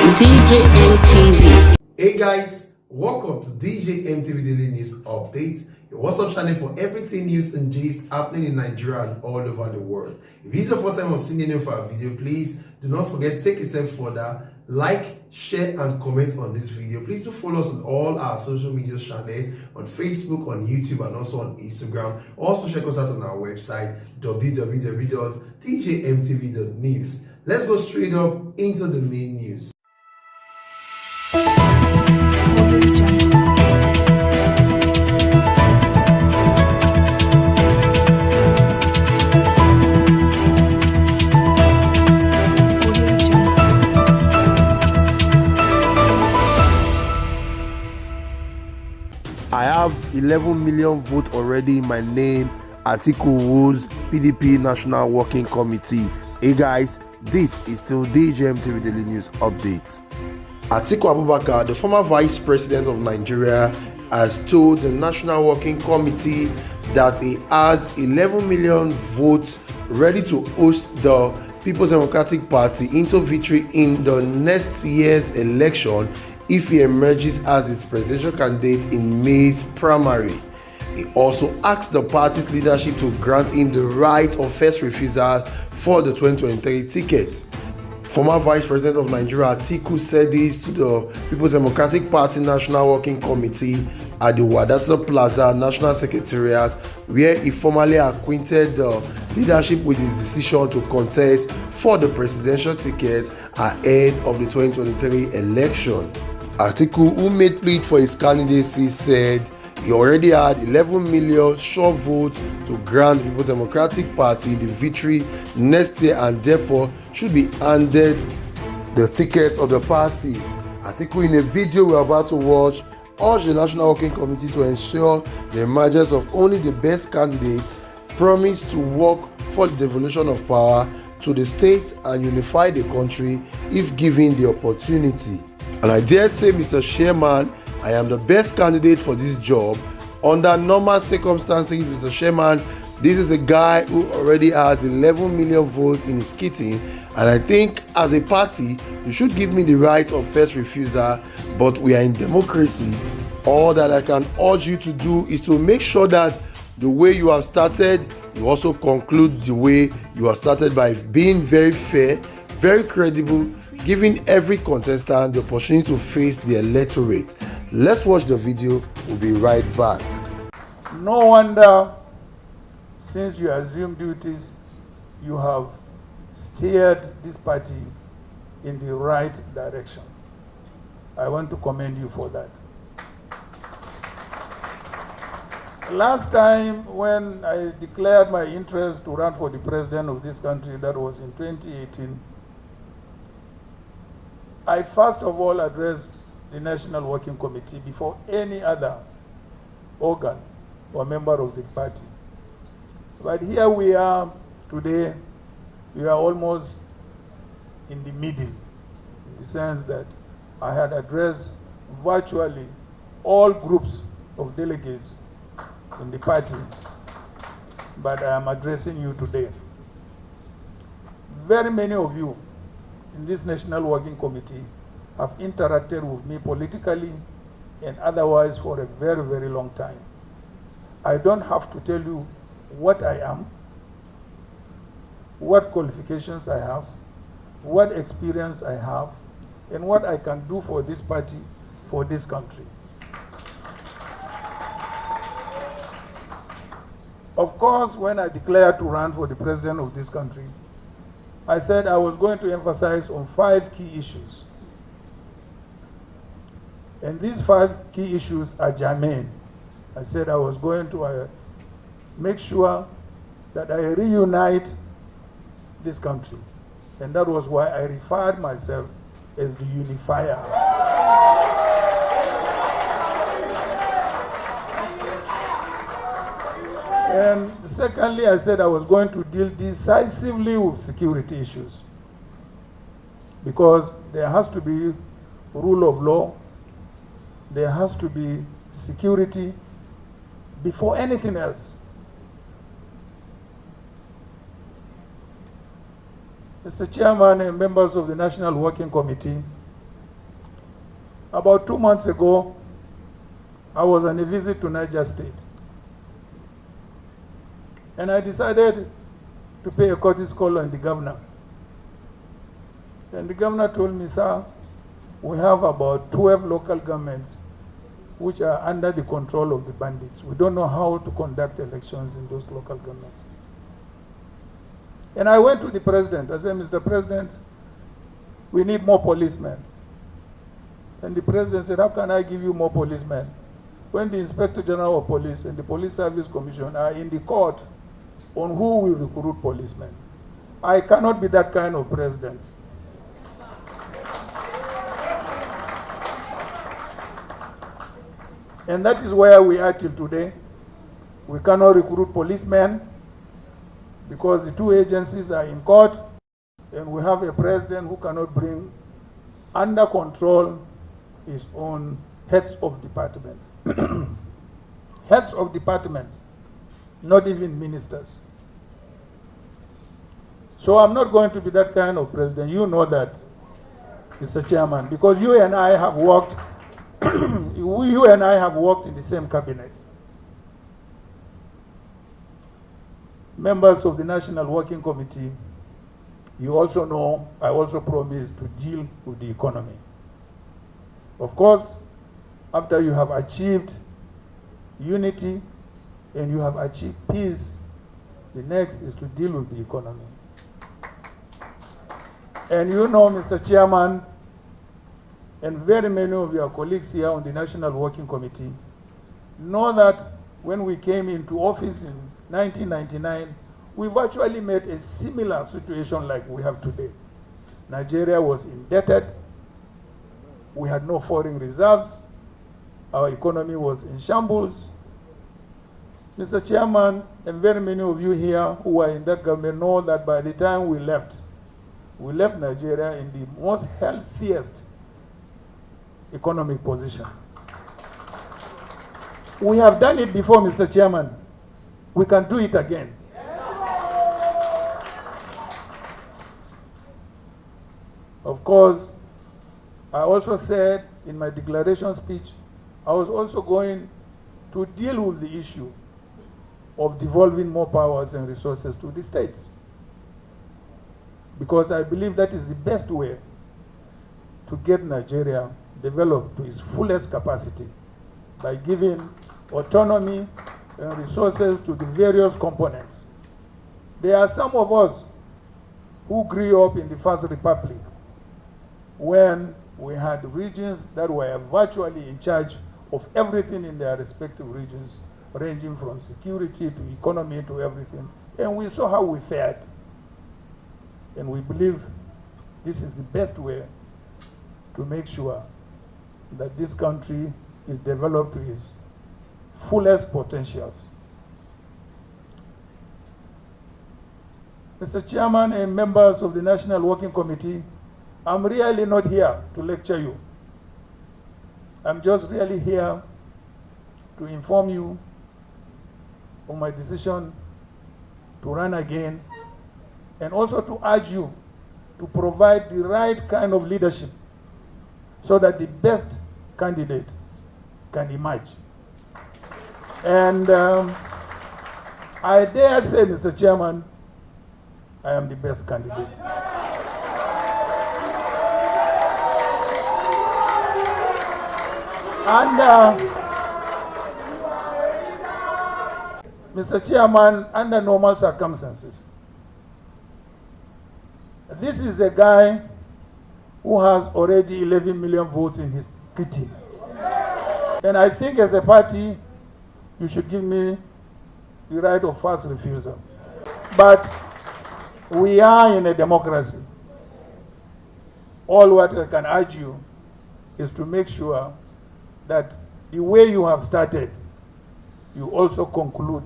DJ MTV. Hey guys, welcome to DJ MTV Daily News Update, your WhatsApp channel for everything news and gist happening in Nigeria and all over the world. If this is your first time of seeing any of our video, please do not forget to take a step further, like, share and comment on this video. Please do follow us on all our social media channels on Facebook, on YouTube and also on Instagram. Also check us out on our website www.djmtv.news. Let's go straight up into the main news. I have 11 million votes already in my name. Atiku rules PDP National Working Committee. Hey guys, this is still DJ MTV Daily News Update. Atiku Abubakar, the former vice president of Nigeria, has told the National Working Committee that he has 11 million votes ready to host the People's Democratic Party into victory in the next year's election if he emerges as its presidential candidate in May's primary. He also asked the party's leadership to grant him the right of first refusal for the 2023 ticket. Former Vice President of Nigeria Atiku said this to the People's Democratic Party National Working Committee at the Wadata Plaza National Secretariat, where he formally acquainted the leadership with his decision to contest for the presidential ticket ahead of the 2023 election. Atiku, who made plea for his candidacy, said he already had 11 million sure votes to grant the People's Democratic Party the victory next year and therefore should be handed the ticket of the party. Atiku, in a video we're about to watch, urged the National Working Committee to ensure the emergence of only the best candidates, promised to work for the devolution of power to the state and unify the country if given the opportunity. And I dare say, Mr. Chairman, I am the best candidate for this job. Under normal circumstances, Mr. Chairman, this is a guy who already has 11 million votes in his kitty, and I think as a party, you should give me the right of first refusal, but we are in democracy. All that I can urge you to do is to make sure that the way you have started, you also conclude the way you have started by being very fair, very credible, giving every contestant the opportunity to face the electorate. Let's watch the video. We'll be right back. No wonder, since you assumed duties, you have steered this party in the right direction. I want to commend you for that. Last time when I declared my interest to run for the president of this country, that was in 2018, I first of all addressed the National Working Committee before any other organ or member of the party. But here we are today, we are almost in the middle, in the sense that I had addressed virtually all groups of delegates in the party, but I am addressing you today. Very many of you in this National Working Committee have interacted with me politically and otherwise for a very, very long time. I don't have to tell you what I am, what qualifications I have, what experience I have, and what I can do for this party, for this country. Of course, when I declared to run for the president of this country, I said I was going to emphasize on 5 key issues. And these 5 key issues are germane. I said I was going to make sure that I reunite this country. And that was why I referred myself as the unifier. And secondly, I said I was going to deal decisively with security issues, because there has to be rule of law, there has to be security before anything else. Mr. Chairman and members of the National Working Committee, About 2 months ago, I was on a visit to Niger State. And I decided to pay a courtesy call on the governor. And the governor told me, sir, we have about 12 local governments which are under the control of the bandits. We don't know how to conduct elections in those local governments. And I went to the president. I said, Mr. President, we need more policemen. And the president said, how can I give you more policemen when the Inspector General of Police and the Police Service Commission are in the court on who will recruit policemen? I cannot be that kind of president. And that is where we are till today. We cannot recruit policemen because the two agencies are in court, and we have a president who cannot bring under control his own heads of departments. Heads of departments, not even ministers. So I'm not going to be that kind of president. You know that, Mr. Chairman, because you and I have worked you and I have worked in the same cabinet. Members of the National Working Committee, you also know I also promised to deal with the economy. Of course, after you have achieved unity and you have achieved peace, the next is to deal with the economy. And you know, Mr. Chairman, and very many of your colleagues here on the National Working Committee know that when we came into office in 1999, we virtually met a similar situation like we have today. Nigeria was indebted. We had no foreign reserves. Our economy was in shambles. Mr. Chairman, and very many of you here who are in that government know that by the time we left Nigeria in the most healthiest economic position. We have done it before, Mr. Chairman. We can do it again. Of course, I also said in my declaration speech, I was also going to deal with the issue of devolving more powers and resources to the states, because I believe that is the best way to get Nigeria developed to its fullest capacity, by giving autonomy and resources to the various components. There are some of us who grew up in the First Republic when we had regions that were virtually in charge of everything in their respective regions, ranging from security to economy to everything. And we saw how we fared. And we believe this is the best way to make sure that this country is developed to its fullest potentials. Mr. Chairman and members of the National Working Committee, I'm really not here to lecture you. I'm just really here to inform you of my decision to run again, and also to urge you to provide the right kind of leadership so that the best candidate can emerge. And I dare say, Mr. Chairman, I am the best candidate. And Mr. Chairman, under normal circumstances, this is a guy who has already 11 million votes in his kitty. And I think as a party, you should give me the right of first refusal. But we are in a democracy. All what I can urge you is to make sure that the way you have started, you also conclude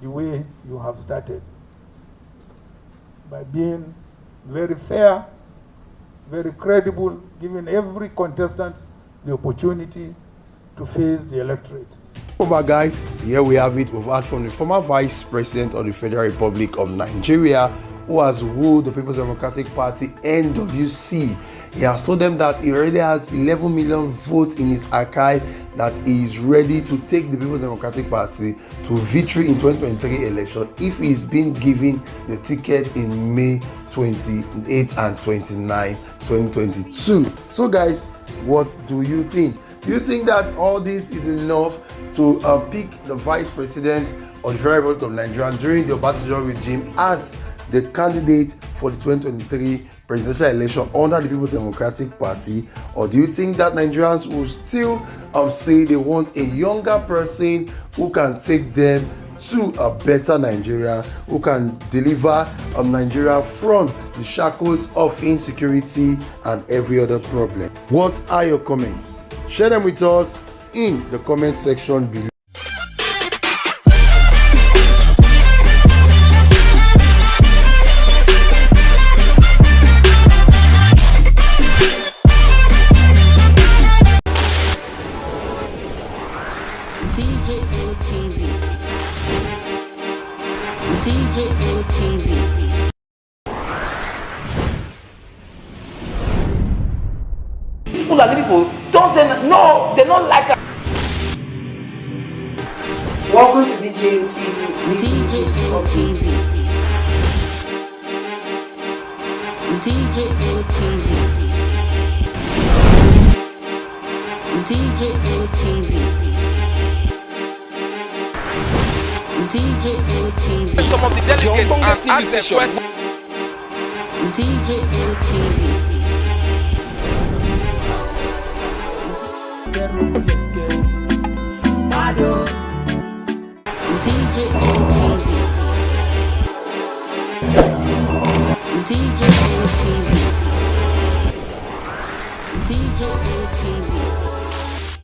the way you have started, by being very fair, very credible, giving every contestant the opportunity to face the electorate. Over guys, here we have it. We've heard from the former Vice President of the Federal Republic of Nigeria, who has wooed the People's Democratic Party NWC He has told them that he already has 11 million votes in his archive, that he is ready to take the People's Democratic Party to victory in 2023 election if he is being given the ticket in May 28 and 29, 2022. So guys, what do you think? Do you think that all this is enough to pick the vice president of the Federal Republic of Nigeria during the Obasanjo regime as the candidate for the 2023 presidential election under the People's Democratic Party? Or do you think that Nigerians will still say they want a younger person who can take them to a better Nigeria, who can deliver Nigeria from the shackles of insecurity and every other problem? What are your comments? Share them with us in the comment section below. DJ LTV. DJ LTV. People and people don't say no, they don't like us. Welcome to DJ LTV. DJ LTV. DJ LTV. DJ LTV. DJ LTV. Some of the delegates and ask the question. DJ LTV. DJ LTV. DJ LTV. DJ LTV.